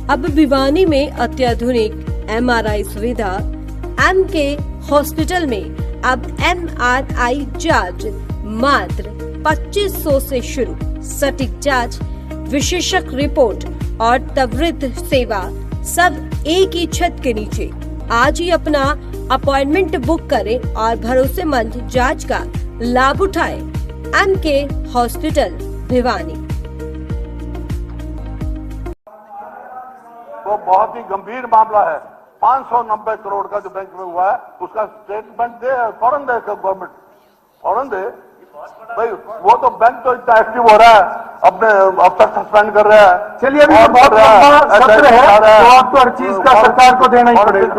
अब भिवानी में अत्याधुनिक MRI सुविधा। MK हॉस्पिटल में अब MRI जांच मात्र 2500 से शुरू। सटीक जांच, विशेषज्ञ रिपोर्ट और त्वरित सेवा सब एक ही छत के नीचे। आज ही अपना अपॉइंटमेंट बुक करें और भरोसेमंद जांच का लाभ उठाएं। MK hospital Bhiwani. वो बहुत ही गंभीर मामला है। 590 करोड़ का जो बैंक में हुआ है उसका स्टेटमेंट दे, फौरन दे गवर्नमेंट, फौरन दे भाई। वो तो बैंक तो इतना एक्टिव हो रहा है, अपने अफसर सस्पेंड कर रहा है। चलिए अभी तो बहुत लंबा सत्र है, तो आपको हर चीज का सरकार को देना ही पड़ेगा।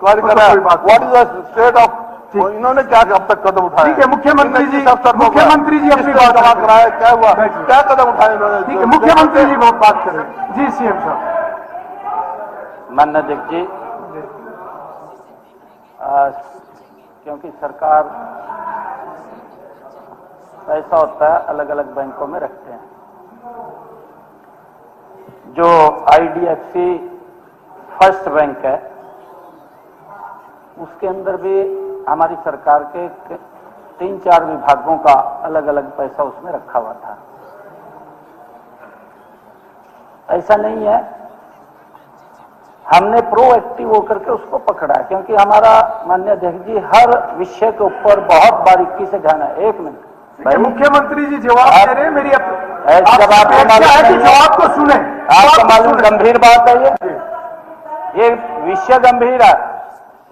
What is the state of, इन्होंने क्या अब तक कदम उठाए? ठीक है, मुख्यमंत्री जी अपनी बात कराया, क्या हुआ, क्या कदम उठाए इन्होंने? ठीक है, मुख्यमंत्री जी बहुत बात करें। जी सीएम साहब। माननीय अध्यक्ष जी, क्योंकि सरकार ऐसा होता है अलग अलग बैंकों में रखते हैं, जो IDFC फर्स्ट बैंक है उसके अंदर भी हमारी सरकार के 3-4 विभागों का अलग अलग पैसा उसमें रखा हुआ था। ऐसा नहीं है, हमने प्रोएक्टिव होकर के उसको पकड़ा, क्योंकि हमारा माननीय अध्यक्ष जी हर विषय के ऊपर बहुत बारीकी से ध्यान है। 1 मिनट भाई, मुख्यमंत्री जी जवाब दे रहे हैं, मेरी जवाब को सुने। आपको मालूम गंभीर बात है ये विषय गंभीर है।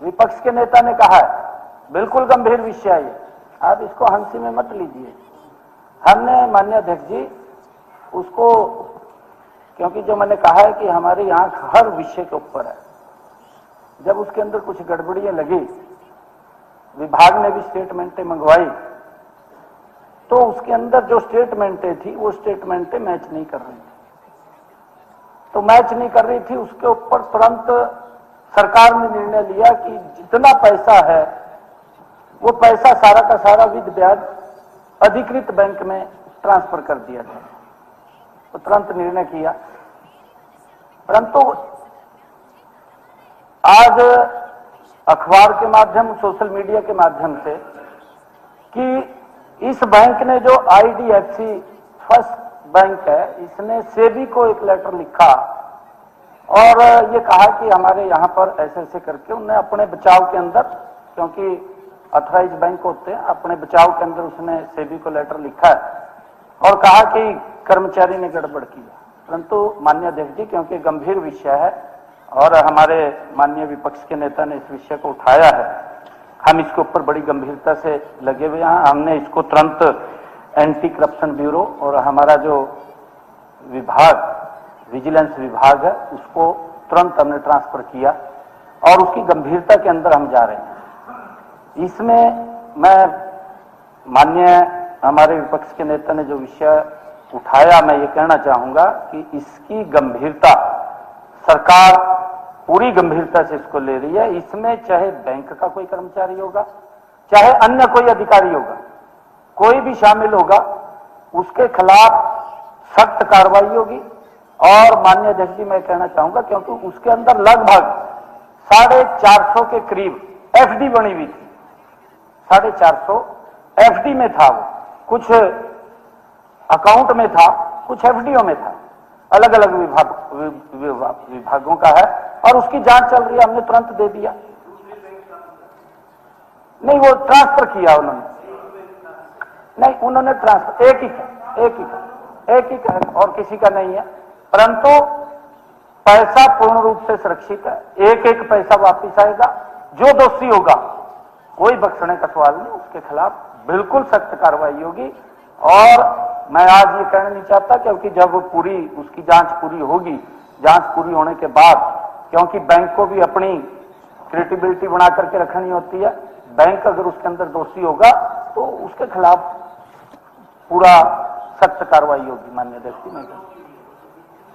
विपक्ष के नेता ने कहा है बिल्कुल गंभीर विषय है ये, आप इसको हंसी में मत लीजिए। हमने माननीय अध्यक्ष जी उसको, क्योंकि जो मैंने कहा है कि हमारे यहाँ हर विषय के ऊपर है, जब उसके अंदर कुछ गड़बड़ियां लगी, विभाग ने भी स्टेटमेंटें मंगवाई, तो उसके अंदर जो स्टेटमेंटें थी वो स्टेटमेंटें मैच नहीं कर रही थी। तो मैच नहीं कर रही थी, उसके ऊपर तुरंत सरकार ने निर्णय लिया कि जितना पैसा है वो पैसा सारा का सारा विद ब्याज अधिकृत बैंक में ट्रांसफर कर दिया जाए। तो तुरंत निर्णय किया, परंतु आज अखबार के माध्यम, सोशल मीडिया के माध्यम से कि इस बैंक ने जो IDFC फर्स्ट बैंक है, इसने सेबी को एक लेटर लिखा और ये कहा कि हमारे यहाँ पर ऐसे ऐसे करके उन्हें अपने बचाव के अंदर, क्योंकि ऑथराइज बैंक होते हैं, अपने बचाव के अंदर उसने सेबी को लेटर लिखा है और कहा कि कर्मचारी ने गड़बड़ किया। परंतु माननीय अध्यक्ष जी, क्योंकि गंभीर विषय है और हमारे माननीय विपक्ष के नेता ने इस विषय को उठाया है, हम इसके ऊपर बड़ी गंभीरता से लगे हुए हैं। हमने इसको तुरंत एंटी करप्शन ब्यूरो और हमारा जो विभाग, विजिलेंस विभाग है, उसको तुरंत हमने ट्रांसफर किया और उसकी गंभीरता के अंदर हम जा रहे हैं। इसमें मैं माननीय हमारे विपक्ष के नेता ने जो विषय उठाया, मैं ये कहना चाहूंगा कि इसकी गंभीरता सरकार पूरी गंभीरता से इसको ले रही है। इसमें चाहे बैंक का कोई कर्मचारी होगा, चाहे अन्य कोई अधिकारी होगा, कोई भी शामिल होगा, उसके खिलाफ सख्त कार्रवाई होगी। और माननीय अध्यक्ष जी, मैं कहना चाहूंगा, क्योंकि उसके अंदर लगभग 450 के करीब FD बनी हुई थी। 450 FD में था, वो कुछ अकाउंट में था, कुछ FDO में था, अलग अलग विभागों का है और उसकी जांच चल रही है। हमने तुरंत दे दिया, नहीं वो ट्रांसफर किया उन्होंने, नहीं उन्होंने ट्रांसफर एक ही का और किसी का नहीं है, परंतु पैसा पूर्ण रूप से सुरक्षित है। एक एक पैसा वापिस आएगा। जो दोषी होगा, कोई बख्शने का सवाल नहीं, उसके खिलाफ बिल्कुल सख्त कार्रवाई होगी। और मैं आज ये कहना नहीं चाहता, क्योंकि जब पूरी उसकी जांच पूरी होगी, जांच पूरी होने के बाद, क्योंकि बैंक को भी अपनी क्रेडिबिलिटी बना करके रखनी होती है, बैंक अगर उसके अंदर दोषी होगा तो उसके खिलाफ पूरा सख्त कार्रवाई होगी। माननीय अध्यक्ष,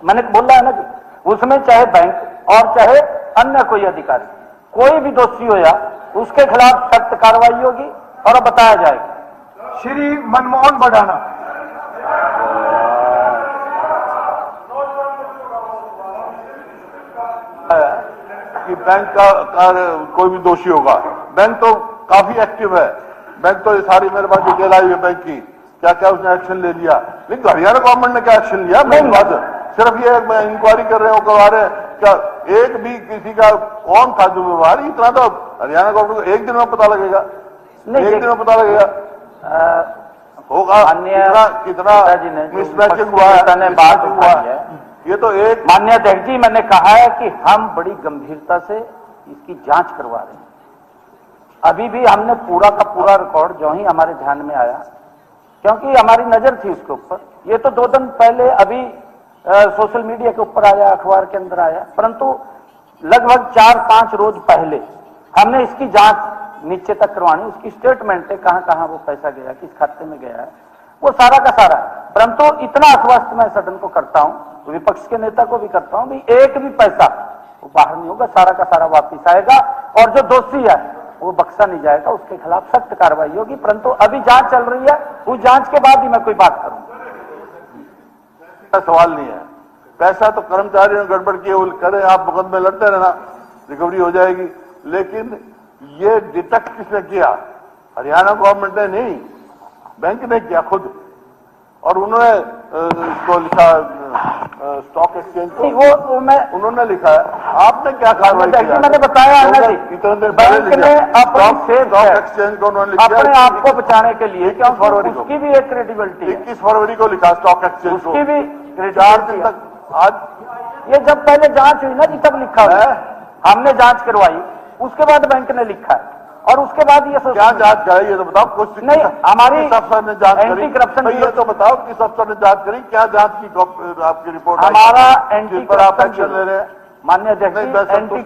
मैंने बोला है ना कि उसमें चाहे बैंक और चाहे अन्य कोई अधिकारी, कोई भी दोषी हो या उसके खिलाफ सख्त कार्रवाई होगी और बताया जाएगा। श्री मनमोहन बडाना। कि बैंक का कोई भी दोषी होगा। बैंक तो काफी एक्टिव है, बैंक तो ये सारी मेरे पास डिटेल आई हुई है बैंक की, क्या क्या उसने एक्शन ले लिया। लेकिन हरियाणा गवर्नमेंट ने क्या एक्शन लिया? मेन बात सिर्फ ये इंक्वायरी कर रहे हो, करवा रहे हैं क्या? एक भी किसी का कौन था जो व्यवहार, इतना तो हरियाणा गवर्नमेंट को एक दिन में पता लगेगा, एक दिन में पता लगेगा होगा कितना मिसमैचिंग हुआ है। ये तो एक माननीय अध्यक्ष जी, मैंने कहा है कि हम बड़ी गंभीरता से इसकी जांच करवा रहे हैं। अभी भी हमने पूरा का पूरा रिकॉर्ड जो ही हमारे ध्यान में आया, क्योंकि हमारी नजर थी उसके ऊपर, ये तो 2 दिन पहले अभी सोशल मीडिया के ऊपर आया, अखबार के अंदर आया, परंतु लगभग 4-5 रोज पहले हमने इसकी जांच नीचे तक करवानी, उसकी स्टेटमेंट है, कहां कहां वो पैसा गया, किस खाते में गया है, वो सारा का सारा। परंतु इतना आश्वस्त मैं सदन को करता हूं, विपक्ष के नेता को भी करता हूं, भी एक भी पैसा वो बाहर नहीं होगा, सारा का सारा वापिस आएगा और जो दोषी है वो बख्शा नहीं जाएगा, उसके खिलाफ सख्त कार्रवाई होगी। परंतु अभी जांच चल रही है, उस जांच के बाद ही मैं कोई बात करूंगा। सवाल नहीं है, पैसा तो कर्मचारी ने गड़बड़ किए, वो करें, आप मुकदमे लड़ते रहना, रिकवरी हो जाएगी। लेकिन ये डिटेक्ट किसने किया? हरियाणा गवर्नमेंट ने नहीं, बैंक ने किया खुद, और उन्होंने इसको लिखा स्टॉक एक्सचेंज को, वो मैं उन्होंने लिखा है, आपने क्या कार्रवाई की? मैंने बताया इतने दिन बैंक ने स्टॉक एक्सचेंज को उन्होंने लिखा अपने आप को बचाने के लिए, क्योंकि उसकी भी एक क्रेडिबिलिटी है। 21 फरवरी को लिखा स्टॉक एक्सचेंज को, उसकी भी 4 दिन तक। आज ये जब पहले जांच हुई ना जी, तब लिखा है, हमने जांच करवाई, उसके बाद बैंक ने लिखा है, और उसके बाद ये क्या जांच कराई ये तो बताओ। कुछ नहीं, हमारी अफसर ने जांच करी, एंटी करप्शन ये तो बताओ किस अफसर ने जांच करी, क्या जांच की आपकी रिपोर्ट? हमारा एंटी पर आप एक्शन ले रहे हैं? माननीय अध्यक्ष, एंटी